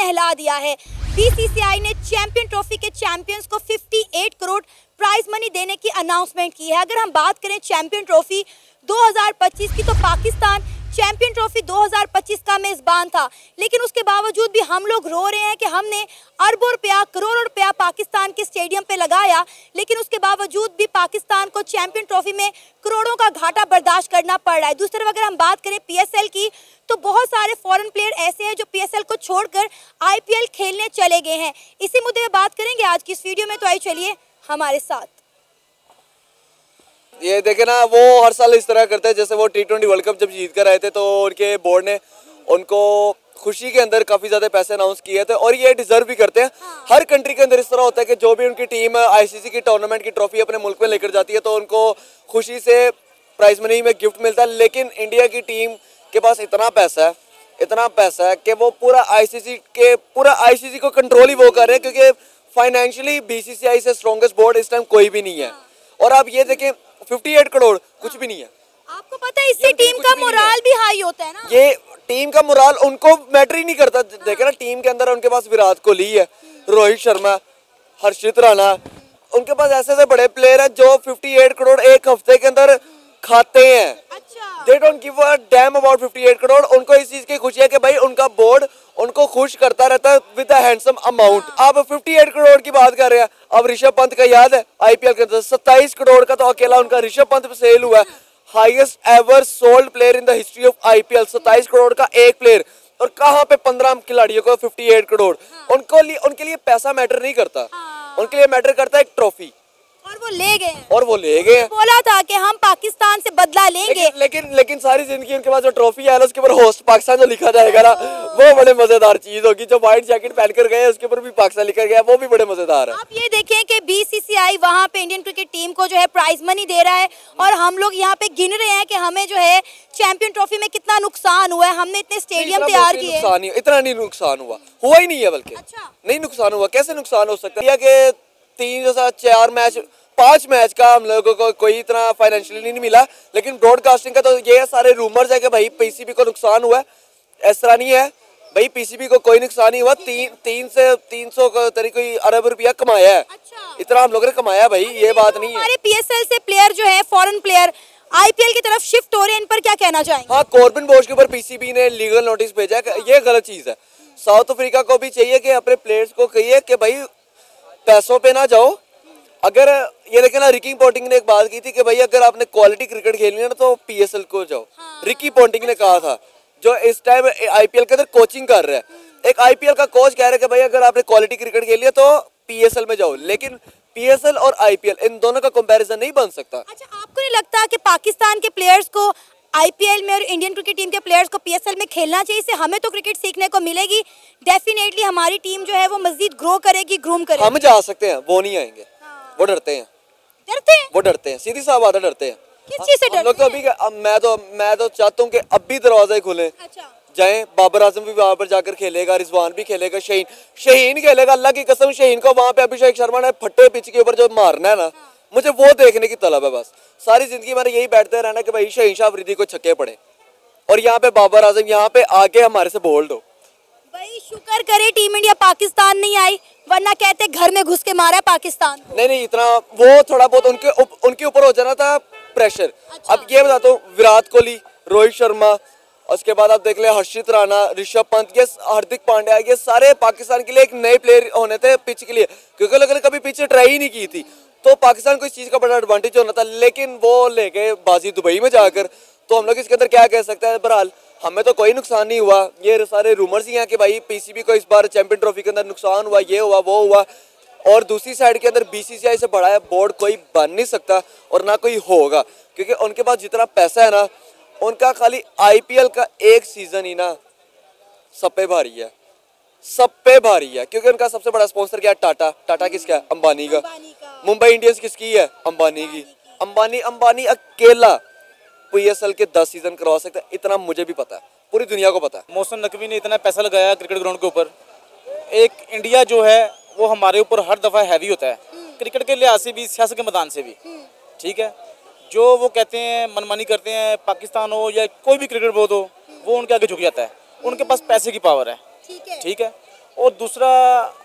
नहला दिया है। बीसीसीआई ने चैंपियन ट्रॉफी के चैंपियंस को 58 करोड़ प्राइज मनी देने की अनाउंसमेंट की है। अगर हम बात करें चैंपियन ट्रॉफी 2025 की, तो पाकिस्तान चैंपियन ट्रॉफी 2025 का मेजबान था, लेकिन उसके बावजूद भी हम लोग रो रहे हैं कि हमने अरबों रुपया, करोड़ों रुपया पाकिस्तान के स्टेडियम पे लगाया, लेकिन उसके बावजूद भी पाकिस्तान को चैंपियन ट्रॉफी में करोड़ों का घाटा बर्दाश्त करना पड़ रहा है। दूसरी तरफ अगर हम बात करें पीएसएल की, तो बहुत सारे फॉरेन प्लेयर ऐसे हैं जो पीएसएल को छोड़कर आईपीएल खेलने चले गए हैं। इसी मुद्दे पर बात करेंगे आज की इस वीडियो में, तो आइए चलिए हमारे साथ। ये देखे ना, वो हर साल इस तरह करते हैं। जैसे वो T20 वर्ल्ड कप जब जीत कर आए थे, तो उनके बोर्ड ने उनको खुशी के अंदर काफ़ी ज़्यादा पैसे अनाउंस किए थे, और ये डिजर्व भी करते हैं। हर कंट्री के अंदर इस तरह होता है कि जो भी उनकी टीम आईसीसी की टूर्नामेंट की ट्रॉफी अपने मुल्क में लेकर जाती है, तो उनको खुशी से प्राइज मनी में गिफ्ट मिलता है। लेकिन इंडिया की टीम के पास इतना पैसा है कि वो पूरा आईसीसी को कंट्रोल ही वो कर रहे हैं, क्योंकि फाइनेंशियली बीसीसीआई से स्ट्रॉन्गेस्ट बोर्ड इस टाइम कोई भी नहीं है। और आप ये देखें, 58 करोड़ कुछ भी नहीं है। आपको पता है इससे टीम का मोराल भी हाई होता है ना। ये टीम का मोराल उनको मैटर ही नहीं करता। देखे ना, टीम के अंदर उनके पास विराट कोहली है, रोहित शर्मा, हर्षित राणा, उनके पास ऐसे बड़े प्लेयर हैं जो 58 करोड़ एक हफ्ते के अंदर खाते हैं। अच्छा। They don't give a damn about 58 crore. उनको इस चीज की खुशी है कि भाई उनका बोर्ड उनको खुश करता रहता है विद अ हैंडसम अमाउंट। आप 58 करोड़ की बात कर रहे हैं। अब ऋषभ पंत का याद है, आईपीएल के अंदर 27 करोड़ का तो अकेला उनका ऋषभ पंत पे सेल हुआ है। Highest ever sold player in the history of IPL, 27 crore का एक प्लेयर। और कहाँ पे 15 खिलाड़ियों को 58 करोड़। उनके लिए पैसा मैटर नहीं करता, उनके लिए मैटर करता है एक ट्रॉफी। और वो ले गए हैं। बोला था कि हम पाकिस्तान से बदला लेंगे, लेकिन सारी जिंदगी उनके पास जो ट्रॉफी है ना, उसके ऊपर होस्ट पाकिस्तान जो लिखा जाएगा ना, वो बड़े मजेदार चीज होगी। जो व्हाइट जैकेट पहनकर गए उसके ऊपर भी पाकिस्तान लिखा गया, वो भी बड़े मजेदार है। आप ये देखें कि बीसीसीआई वहाँ पे इंडियन क्रिकेट टीम को जो है प्राइज मनी दे रहा है, और हम लोग यहाँ पे गिन रहे हैं कि हमें जो है चैंपियन ट्रॉफी में कितना नुकसान हुआ है। हमने इतने स्टेडियम तैयार किए, इतना नहीं नुकसान हुआ ही नहीं है, बल्कि नहीं नुकसान हुआ। कैसे नुकसान हो सकता है कि 5 मैच का हम लोगों को कोई इतना फाइनेंशियली नहीं मिला, लेकिन ब्रॉडकास्टिंग का तो ये सारे रूमर्स है कि भाई पीसीबी को नुकसान हुआ है। ऐसा तरह नहीं है भाई, पीसीबी को कोई नुकसान नहीं हुआ। 300 कोई अरब रुपया कमाया है। इतना हम लोगों ने कमाया भाई, ये बात नहीं है। हमारे पीएसएल से प्लेयर जो है, फॉरेन प्लेयर आईपीएल की तरफ शिफ्ट हो रहे हैं, इन पर क्या कहना चाहेंगे? हाँ, कॉर्बिन बोश के ऊपर पीसीबी ने लीगल नोटिस भेजा है, ये गलत चीज है। साउथ अफ्रीका को भी चाहिए कि अपने प्लेयर्स को कहिए कि भाई पैसों पे ना जाओ। अगर ये देखे ना, रिकी पोंटिंग ने एक बात की थी कि भाई अगर आपने क्वालिटी क्रिकेट खेलनी है ना, तो पीएसएल को जाओ। रिकी पोंटिंग ने कहा था, जो इस टाइम आईपीएल के अंदर कोचिंग कर रहा है। एक आईपीएल का कोच कह रहा है कि भाई अगर आपने क्वालिटी क्रिकेट खेली है तो पीएसएल में जाओ। लेकिन पीएसएल और आईपीएल, इन दोनों का कंपैरिजन नहीं बन सकता। अच्छा, आपको नहीं लगता कि पाकिस्तान के प्लेयर्स को आईपीएल में और इंडियन क्रिकेट टीम के प्लेयर्स को पीएसएल में खेलना चाहिए? इससे हमें तो क्रिकेट सीखने को मिलेगी, डेफिनेटली हमारी टीम जो है वो मजीद ग्रो करेगी, ग्रूम करेगी। हम जा सकते हैं, वो नहीं आएंगे। वो डरते हैं, वो डरते हैं, सीधी सा बात है, डरते हैं। किस चीज से डरते हैं? तो अभी मैं तो चाहता हूँ कि अब भी दरवाजे खुले। अच्छा। जाए, बाबर आजम भी वहां पर जाकर खेलेगा, रिजवान भी खेलेगा, शहीन खेलेगा। अल्लाह की कसम, शहीन को वहां पे अभिषेक शर्मा ने फट्टे पिच के ऊपर जो मारना है ना, मुझे वो देखने की तलब है। बस सारी जिंदगी मैंने यही बैठते रहना कि भाई शहीन शाह अफरीदी को छक्के पड़े, और यहाँ पे बाबर आजम यहाँ पे आके हमारे से बोल्ड हो। भाई शुक्र करे टीम इंडिया पाकिस्तान नहीं आई, वरना कहते घर में घुस के मारा है पाकिस्तान को। नहीं, इतना वो थोड़ा बहुत उनके ऊपर हो जाना था प्रेशर। अच्छा। अब ये बताता हूँ, विराट कोहली, रोहित शर्मा, उसके बाद आप देख ले हर्षित राणा, ऋषभ पंत, ये हार्दिक पांड्या, ये सारे पाकिस्तान के लिए एक नए प्लेयर होने थे पिच के लिए, क्योंकि लोगों ने कभी पिच ट्राई ही नहीं की थी। तो पाकिस्तान को इस चीज का बड़ा एडवांटेज होना था, लेकिन वो ले गए बाजी दुबई में जाकर। तो हम लोग इसके अंदर क्या कह सकते हैं? बहरहाल हमें तो कोई नुकसान नहीं हुआ। ये सारे रूमर्स ही हैं कि भाई पीसीबी को इस बार चैंपियन ट्रॉफी के अंदर नुकसान हुआ, ये हुआ, वो हुआ। और दूसरी साइड के अंदर बीसीसीआई से बड़ा बोर्ड कोई बन नहीं सकता, और ना कोई होगा, क्योंकि उनके पास जितना पैसा है ना, उनका खाली आईपीएल का एक सीजन ही ना सब पे भारी है, सब पे भारी है। क्योंकि उनका सबसे बड़ा स्पॉन्सर क्या है? टाटा किसका है? अंबानी का। मुंबई इंडियंस किसकी है? अंबानी की। अंबानी अकेला पीएसएल के 10 सीजन करवा सकता है, इतना मुझे भी पता है, पूरी दुनिया को पता है। मोहसिन नकवी ने इतना पैसा लगाया क्रिकेट ग्राउंड के ऊपर। एक इंडिया जो है वो हमारे ऊपर हर दफ़ा हैवी होता है, क्रिकेट के लिहाज से भी, सियासत के मैदान से भी। ठीक है, जो वो कहते हैं मनमानी करते हैं, पाकिस्तान हो या कोई भी क्रिकेट बोर्ड हो, वो उनके आगे झुक जाता है। उनके पास पैसे की पावर है। ठीक है, और दूसरा,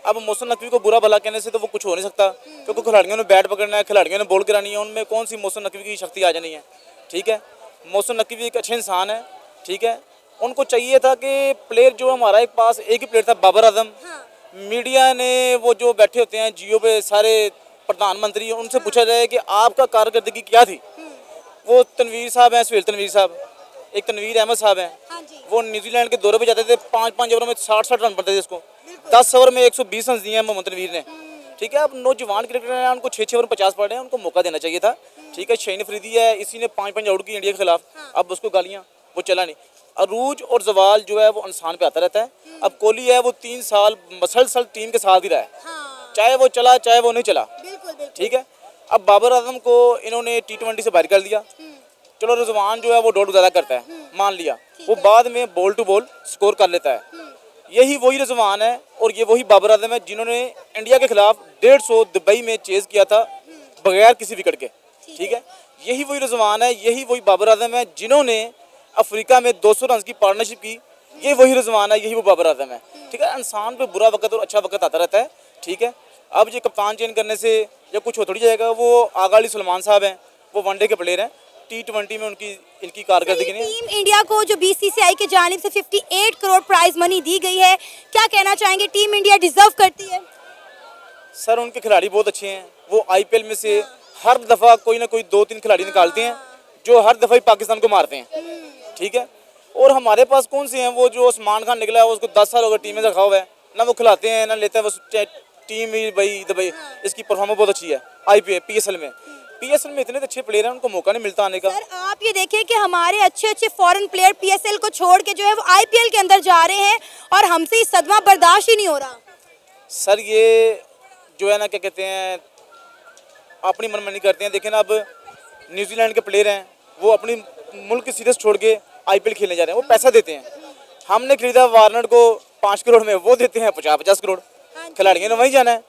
अब मोहसिन नकवी को बुरा भला कहने से तो वो कुछ हो नहीं सकता, क्योंकि खिलाड़ियों ने बैट पकड़ना है, खिलाड़ियों ने बॉल करानी है, उनमें कौन सी मोहसिन नकवी की शक्ति आ जानी है। ठीक है, मोहसिन नकवी एक अच्छे इंसान है। ठीक है, उनको चाहिए था कि प्लेयर जो हमारा एक पास एक ही प्लेयर था, बाबर आजम। मीडिया ने वो जो बैठे होते हैं जियो पे सारे प्रधानमंत्री, उनसे पूछा जाए कि आपका कारकर्दगी क्या थी। वो तनवीर साहब हैं, सुहेल तनवीर साहब, एक तनवीर अहमद साहब हैं, वो न्यूजीलैंड के दौरे पे जाते थे, 5-5 ओवर में 60-60 रन पड़ते थे उसको, 10 ओवर में 120 रन दिए हैं मोहम्मद तनवीर ने। ठीक है, अब नौजवान क्रिकेटर हैं, उनको 6-6 ओवर 50 पड़ रहे हैं, उनको मौका देना चाहिए था। ठीक है, शहीन अफरीदी है, इसी ने 5-5 आउट की इंडिया के खिलाफ, अब उसको गालियाँ, वो चला नहीं। अरूज और जवाल जो है वो इंसान पे आता रहता है। अब कोहली है, वो 3 साल मसलसल टीम के साथ ही रहा है, चाहे वो चला चाहे वो नहीं चला। ठीक है, अब बाबर आजम को इन्होंने T20 से बाहर कर दिया। चलो रिजवान जो है वो डॉट ज़्यादा करता है, मान लिया, वो बाद में बॉल टू बॉल स्कोर कर लेता है। यही वही रिजवान है और ये वही बाबर आजम है जिन्होंने इंडिया के खिलाफ 150 दुबई में चेज किया था बगैर किसी विकेट के। ठीक है, यही वही रिजवान है, यही वही बाबर आजम है जिन्होंने अफ्रीका में 200 रन की पार्टनरशिप की। ये वही रिजवान है, यही वो बाबर आजम है। ठीक है, इंसान पे बुरा वक्त और अच्छा वक्त आता रहता है। ठीक है, अब ये कप्तान चेंज करने से या कुछ हो थोड़ी जाएगा। वो आगा अली सलमान साहब हैं, वो वनडे के प्लेयर हैं, T20 में इनकी कारकर्दगी नहीं है। टीम इंडिया को जो BCCI के जानिब से 58 करोड़ प्राइज मनी दी गई है, क्या कहना चाहेंगे, टीम इंडिया डिजर्व करती है? सर, उनके खिलाड़ी बहुत अच्छे हैं, वो IPL में से हर दफ़ा कोई ना कोई 2-3 खिलाड़ी निकालते हैं जो हर दफ़ा ही पाकिस्तान को मारते हैं। ठीक है, और हमारे पास कौन से हैं, वो जो उस्मान खान निकला है, उसको 10 साल हो गए टीम में रखा हुआ है, ना वो खिलाते हैं ना लेते हैं, वो टीम ही भाई इसकी परफॉर्मेंस बहुत अच्छी है। PSL में इतने अच्छे प्लेयर हैं, उनको मौका नहीं मिलता आने का। सर, आप ये देखें कि हमारे अच्छे फॉरेन प्लेयर PSL को छोड़ के जो है वो IPL के अंदर जा रहे हैं और हमसे ये सदमा बर्दाश्त ही नहीं हो रहा। सर, ये जो है ना, क्या कहते हैं, अपनी मनमानी करते हैं। देखें ना, अब न्यूजीलैंड के प्लेयर हैं, वो अपनी मुल्क की सीरीज छोड़ के IPL खेलने जा रहे हैं, वो पैसा देते हैं। हमने खरीदा वार्नर को 5 करोड़ में, वो देते हैं 50-50 करोड़, खिलाड़ियों ने वहीं जाना है।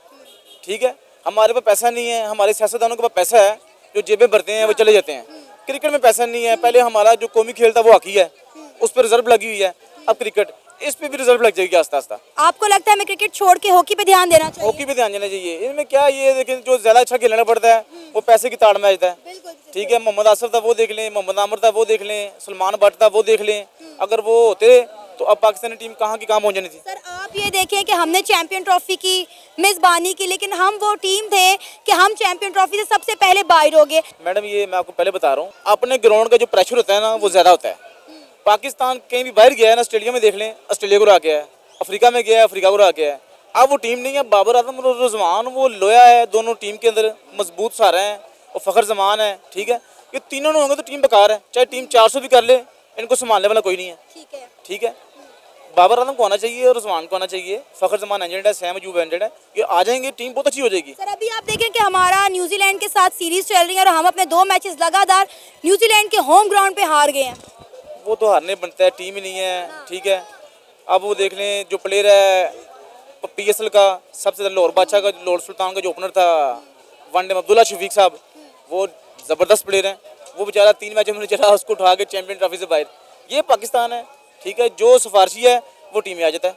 ठीक है, हमारे पास पैसा नहीं है, हमारे सियासतदानों के पास पैसा है, जो जेबें भरते हैं वो चले जाते हैं। क्रिकेट में पैसा नहीं है। पहले हमारा जो कौमी खेल था वो हॉकी है, उस पर रिजर्व लगी हुई है, अब क्रिकेट, इस पे भी रिजर्व लग जाएगी आस्ता आस्ता। आपको लगता है हमें क्रिकेट छोड़ के हॉकी पे ध्यान देना चाहिए? हॉकी पे ध्यान देना चाहिए। इनमें क्या, ये देखें, जो ज़्यादा अच्छा खेलना पड़ता है वो पैसे की ताड़ में आ जाता है। ठीक है, मोहम्मद आसिफ था वो देख लें, मोहम्मद आमिर था वो देख लें, सलमान भट्ट था वो देख लें, अगर वो होते तो अब पाकिस्तानी टीम कहाँ की कहाँ पहुँच जानी थी। सर, आप ये देखें कि हमने चैंपियन ट्रॉफी की मेज़बानी की, लेकिन हम वो टीम थे कि हम चैंपियन ट्रॉफी से सबसे पहले बाहर हो गए। मैडम, ये मैं आपको पहले बता रहा हूँ, अपने ग्राउंड का जो प्रेशर होता है ना, वो ज़्यादा होता है। पाकिस्तान कहीं भी बाहर गया है ना, ऑस्ट्रेलिया में देख लें, ऑस्ट्रेलिया को रहा गया है, अफ्रीका में गया है, अफ्रीका को रहा गया है। अब वो टीम नहीं है। बाबर आजम और रिजवान वो लोया है, दोनों टीम के अंदर मजबूत सहारा है, और फ़खर जमान है। ठीक है, ये तीनों होंगे तो टीम बेकार है, चाहे टीम 400 भी कर ले, इनको संभालने वाला कोई नहीं है। ठीक है, बाबर आजम को आना चाहिए और रिजवान को आना चाहिए, फ़खर जमान एंजेंट है, सैम अयूब एंजेंट है, ये आ जाएंगे, टीम बहुत अच्छी हो जाएगी। सर, अभी आप देखें कि हमारा न्यूजीलैंड के साथ सीरीज चल रही है और हम अपने 2 मैचेस लगातार न्यूजीलैंड के होम ग्राउंड पे हार गए हैं। वो तो हारने बनता है, टीम ही नहीं है। ठीक है, अब वो देख लें, जो प्लेयर है PSL का सबसे ज़्यादा, लाहौर बादशाह का, लाहौर सुल्तान का जो ओपनर था वनडे में, अब्दुल्ला शफीक साहब, वो ज़बरदस्त प्लेयर हैं। वो बेचारा 3 मैचों में चला, उसको उठा के चैंपियन ट्रॉफी से बाहर। ये पाकिस्तान है। ठीक है, जो सिफारशी है वो टीम में आ जाता है।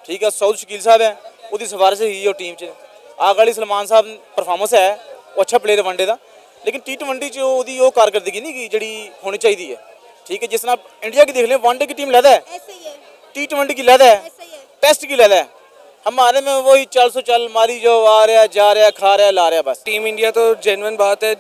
ठीक है, सऊद शकील साहब हैं, उसकी सिफारिश ही है टीम से। आगा अली सलमान साहब परफॉर्मेंस है, वो अच्छा प्लेयर है वनडे का, लेकिन T20 जो ਉਹਦੀ ਉਹ कारकर्दगी नहीं की ਜਿਹੜੀ होनी चाहिए है। ठीक है, जिस तरह इंडिया की देख लें, वनडे की टीम लहदा है, T20 की लहदा है, टेस्ट की लहदा है। हमारे में वही 400 मारी, जो आ रहा है, जा रहा है, खा रहा है, ला रहा है बस। टीम इंडिया तो जेन्युइन बात है,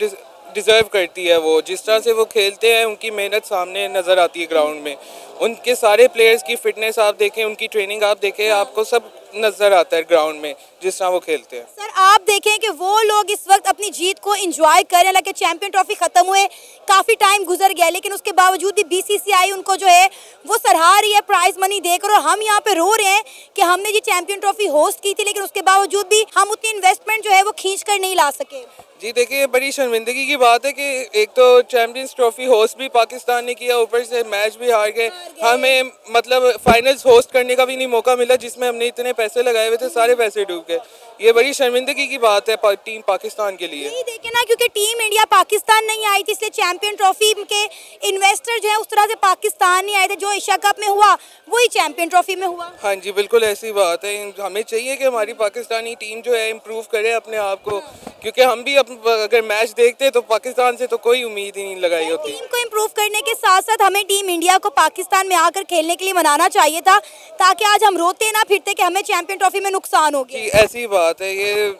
डिज़र्व करती है। वो जिस तरह से वो खेलते हैं, उनकी मेहनत सामने नज़र आती है ग्राउंड में। उनके सारे प्लेयर्स की फिटनेस आप देखें, उनकी ट्रेनिंग आप देखें, आपको सब नज़र आता है ग्राउंड में जिस तरह वो खेलते हैं। सर, आप देखें कि वो लोग इस वक्त अपनी जीत को एंजॉय कर रहे हैं, हालांकि चैंपियन ट्रॉफी खत्म हुए काफ़ी टाइम गुजर गया, लेकिन उसके बावजूद भी BCCI उनको जो है वो सराहा रही है प्राइज मनी देकर, और हम यहाँ पे रो रहे हैं कि हमने जी चैंपियन ट्रॉफी होस्ट की थी, लेकिन उसके बावजूद भी हम उतनी इन्वेस्टमेंट जो है वो खींच कर नहीं ला सके। जी देखिए, ये बड़ी शर्मिंदगी की बात है कि एक तो चैंपियंस ट्रॉफी होस्ट भी पाकिस्तान ने किया, ऊपर से मैच भी हार गए। हमें मतलब फाइनल्स होस्ट करने का भी नहीं मौका मिला, जिसमें हमने इतने पैसे लगाए हुए थे, सारे पैसे डूब गए। ये बड़ी शर्मिंदगी की बात है टीम पाकिस्तान के लिए। नहीं देखे ना, क्योंकि टीम इंडिया पाकिस्तान नहीं आई थी, इसलिए चैंपियन ट्रॉफी के इन्वेस्टर जो है उस तरह से पाकिस्तान नहीं आए थे। जो एशिया कप में हुआ वही चैंपियन ट्रॉफी में हुआ। हाँ जी, बिल्कुल ऐसी बात है। हमें चाहिए कि हमारी पाकिस्तानी टीम जो है इम्प्रूव करे अपने आप को, क्योंकि हम भी अगर मैच देखते तो पाकिस्तान से तो कोई उम्मीद ही नहीं लगाई होती। टीम को इम्प्रूव करने के साथ साथ हमें टीम इंडिया को पाकिस्तान में आकर खेलने के लिए मनाना चाहिए था, ताकि आज हम रोते ना फिरते कि हमें चैंपियन ट्रॉफी में नुकसान हो गया। जी ऐसी बात है, ये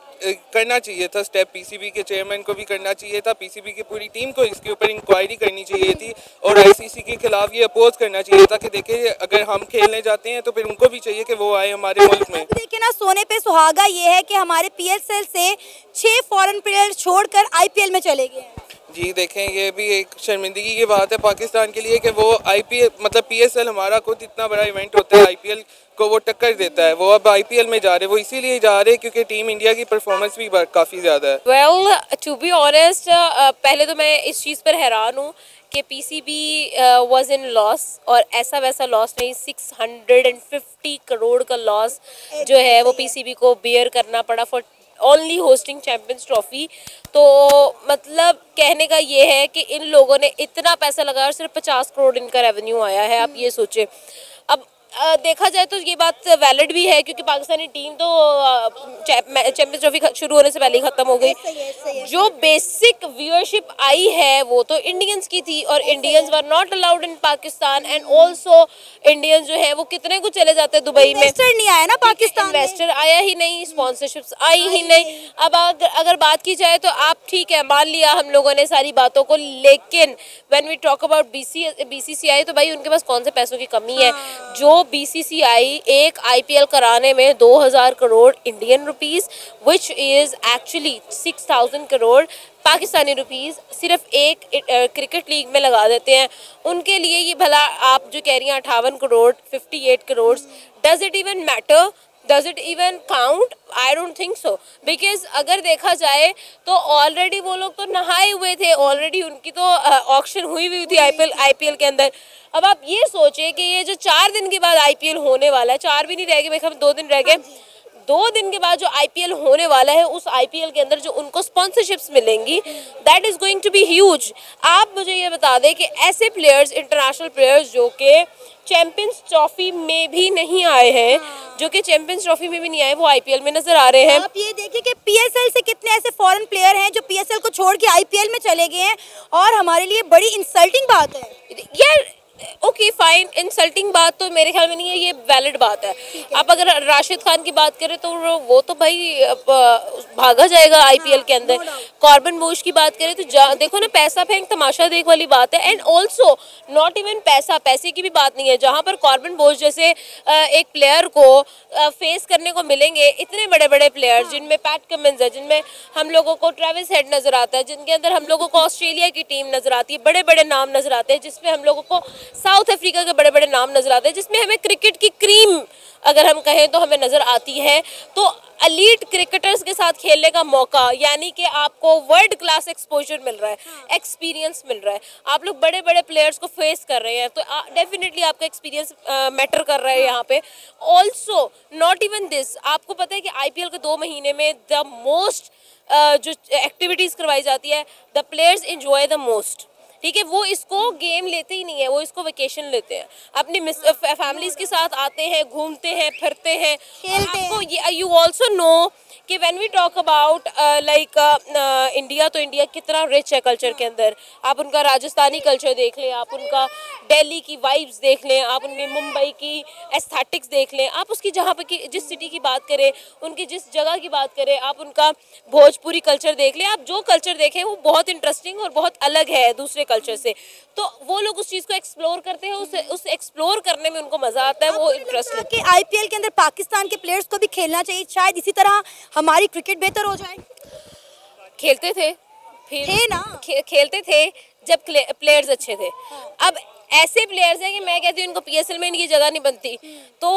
करना चाहिए था स्टेप, पीसीबी के चेयरमैन को भी करना चाहिए था, पीसीबी की पूरी टीम को इसके ऊपर इंक्वायरी करनी चाहिए थी और आईसीसी के खिलाफ ये अपोज करना चाहिए था कि देखिए अगर हम खेलने जाते हैं तो फिर उनको भी चाहिए कि वो आए हमारे मुल्क में। देखिए ना, सोने पे सुहागा ये है कि हमारे पीएसएल से 6 फॉरेन प्लेयर छोड़कर आईपीएल में चले गए हैं। जी देखें, ये भी एक शर्मिंदगी की बात है पाकिस्तान के लिए कि वो आईपीएल मतलब पीएसएल हमारा खुद इतना बड़ा इवेंट होता है, आईपीएल को वो टक्कर देता है, वो अब आईपीएल में जा रहे हैं। वो इसीलिए जा रहे हैं क्योंकि टीम इंडिया की परफॉर्मेंस भी काफ़ी ज़्यादा है। वेल टू बी ऑनेस्ट, पहले तो मैं इस चीज़ पर हैरान हूँ कि पीसीबी वाज इन लॉस, और ऐसा वैसा लॉस नहीं, 650 करोड़ का लॉस जो है वो पीसीबी को बेयर करना पड़ा for only hosting champions trophy. तो मतलब कहने का ये है कि इन लोगों ने इतना पैसा लगाया और सिर्फ 50 करोड़ इनका रेवेन्यू आया है। आप ये सोचें। अब देखा जाए तो ये बात वैलिड भी है, क्योंकि पाकिस्तानी टीम तो चैंपियंस ट्रॉफी शुरू होने से पहले ही खत्म हो गई। जो बेसिक व्यूअरशिप आई है वो तो इंडियंस की थी, और Indians were not allowed in Pakistan, and also Indians जो है वो कितने कुछ चले जाते हैं दुबई में। इन्वेस्टर नहीं आया ना पाकिस्तान, इन्वेस्टर आया ही नहीं, स्पॉन्सरशिप्स आई ही नहीं। अब अगर बात की जाए तो आप ठीक है, मान लिया हम लोगों ने सारी बातों को, लेकिन when we talk about BCCI तो भाई उनके पास कौन से पैसों की कमी है। जो बीसीसीआई एक आईपीएल कराने में 2000 crore Indian rupees, which is actually 6000 crore Pakistani rupees सिर्फ एक क्रिकेट लीग में लगा देते हैं, उनके लिए ये भला आप जो कह रही हैं 58 crore 58 crore, does it even matter? Does it even count? I don't think so. Because अगर देखा जाए तो ऑलरेडी वो लोग तो नहाए हुए थे, ऑलरेडी उनकी तो ऑक्शन हुई थी आईपीएल के अंदर। अब आप ये सोचें कि ये जो 4 दिन के बाद आईपीएल होने वाला है, 4 भी नहीं रह गए मेरे ख्याल में, 2 दिन रह गए, 2 दिन के बाद जो आईपीएल होने वाला है, उस आईपीएल के अंदर जो उनको स्पॉन्सरशिप्स मिलेंगी, that is going to be huge. आप मुझे ये बता दें कि ऐसे प्लेयर्स, इंटरनेशनल प्लेयर्स जो कि चैंपियंस ट्रॉफी में भी नहीं आए हैं, जो कि चैंपियंस ट्रॉफी में भी नहीं आए, वो आईपीएल में नजर आ रहे हैं। आप ये देखिए कि पीएसएल से कितने ऐसे फॉरेन प्लेयर हैं जो पीएसएल को छोड़ के आईपीएल में चले गए हैं, और हमारे लिए बड़ी इंसल्टिंग बात है यार। ओके फाइन, इंसल्टिंग बात तो मेरे ख्याल में नहीं है, ये वैलिड बात है। आप अगर राशिद खान की बात करें तो वो तो भाई भागा जाएगा आईपीएल के अंदर। कॉर्बन बोश की बात करें तो देखो ना, पैसा फेंक तमाशा देख वाली बात है। एंड ऑल्सो नॉट इवन पैसे की भी बात नहीं है। जहाँ पर कॉर्बन बोश जैसे एक प्लेयर को फेस करने को मिलेंगे, इतने बड़े बड़े प्लेयर जिनमें पैट कमिंस है, जिनमें हम लोगों को ट्रेविस हेड नजर आता है, जिनके अंदर हम लोगों को ऑस्ट्रेलिया की टीम नजर आती है, बड़े बड़े नाम नजर आते हैं, जिसमें हम लोगों को साउथ अफ्रीका के बड़े बड़े नाम नजर आते हैं, जिसमें हमें क्रिकेट की क्रीम अगर हम कहें तो हमें नजर आती है। तो एलीट क्रिकेटर्स के साथ खेलने का मौका, यानी कि आपको वर्ल्ड क्लास एक्सपोजर मिल रहा है, एक्सपीरियंस मिल रहा है, आप लोग बड़े बड़े प्लेयर्स को फेस कर रहे हैं, तो डेफिनेटली आपका एक्सपीरियंस मैटर कर रहा है यहाँ पे। ऑल्सो नॉट इवन दिस, आपको पता है कि आईपीएल के 2 महीने में द मोस्ट जो एक्टिविटीज़ करवाई जाती है, the players enjoy the most. ठीक है, वो इसको गेम लेते ही नहीं है, वो इसको वेकेशन लेते हैं, अपनी फैमिलीज के साथ आते हैं, घूमते हैं, फिरते हैं, खेलते हैं। यू ऑल्सो नो कि when we talk about like India, तो इंडिया कितना रिच है कल्चर के अंदर। आप उनका राजस्थानी कल्चर देख लें, आप उनका दिल्ली की वाइब्स देख लें, आप उनकी मुंबई की एस्थेटिक्स देख लें, आप उसकी जहाँ पे की जिस सिटी की बात करें, उनकी जिस जगह की बात करें, आप उनका भोजपुरी कल्चर देख लें, आप जो कल्चर देखें वो बहुत इंटरेस्टिंग और बहुत अलग है दूसरे कल्चर से। तो वो लोग उस चीज़ को एक्सप्लोर करते हैं, उस एक्सप्लोर करने में उनको मज़ा आता है, वो इंटरेस्ट है। कि आईपीएल के अंदर पाकिस्तान के प्लेयर्स को भी खेलना चाहिए, शायद इसी तरह हमारी क्रिकेट बेहतर हो जाए। खेलते थे फिर थे ना, खेलते थे जब प्लेयर्स अच्छे थे। अब ऐसे प्लेयर्स हैं कि मैं कहती हूँ इनको पीएसएल में इनकी जगह नहीं बनती। तो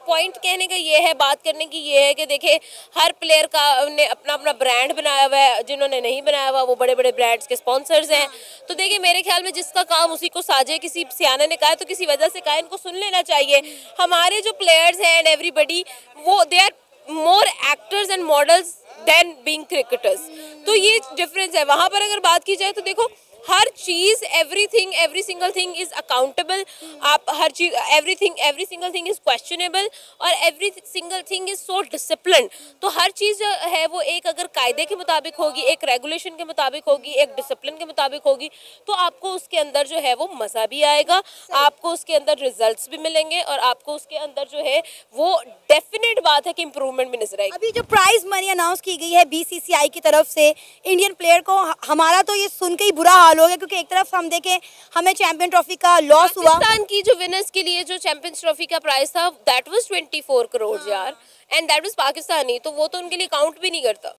पॉइंट कहने का ये है, बात करने की ये है कि देखिए हर प्लेयर का ने अपना अपना ब्रांड बनाया हुआ है, जिन्होंने नहीं बनाया हुआ वो बड़े बड़े ब्रांड्स के स्पॉन्सर्स हैं। तो देखिए मेरे ख्याल में जिसका काम उसी को साजे, किसी सियाने ने कहा तो किसी वजह से कहा, इनको सुन लेना चाहिए। हमारे जो प्लेयर्स हैं एंड एवरीबडी, वो they are more actors and models than being cricketers. तो ये डिफरेंस है। वहाँ पर अगर बात की जाए तो देखो हर चीज, everything, every single thing is accountable. आप हर चीज, every single thing is questionable और every single thing is so discipline. तो हर चीज जो है वो एक अगर कायदे के मुताबिक होगी, एक रेगुलेशन के मुताबिक होगी, एक डिसिप्लिन के मुताबिक होगी, तो आपको उसके अंदर जो है वो मजा भी आएगा, आपको उसके अंदर रिजल्ट्स भी मिलेंगे और आपको उसके अंदर जो है वो डेफिनेट बात है कि इंप्रूवमेंट भी नजर आएगी। अभी जो प्राइज मनी अनाउंस की गई है बीसीसीआई की तरफ से इंडियन प्लेयर को, हमारा तो ये सुन के ही बुरा हाल हो गया, क्योंकि एक तरफ हम देखें हमें चैंपियन ट्रॉफी का लॉस हुआ। पाकिस्तान की जो विनर्स के लिए जो चैंपियंस ट्रॉफी का प्राइस था दैट वाज 24 करोड़ यार, एंड दैट वाज पाकिस्तानी, तो वो तो उनके लिए काउंट भी नहीं करता।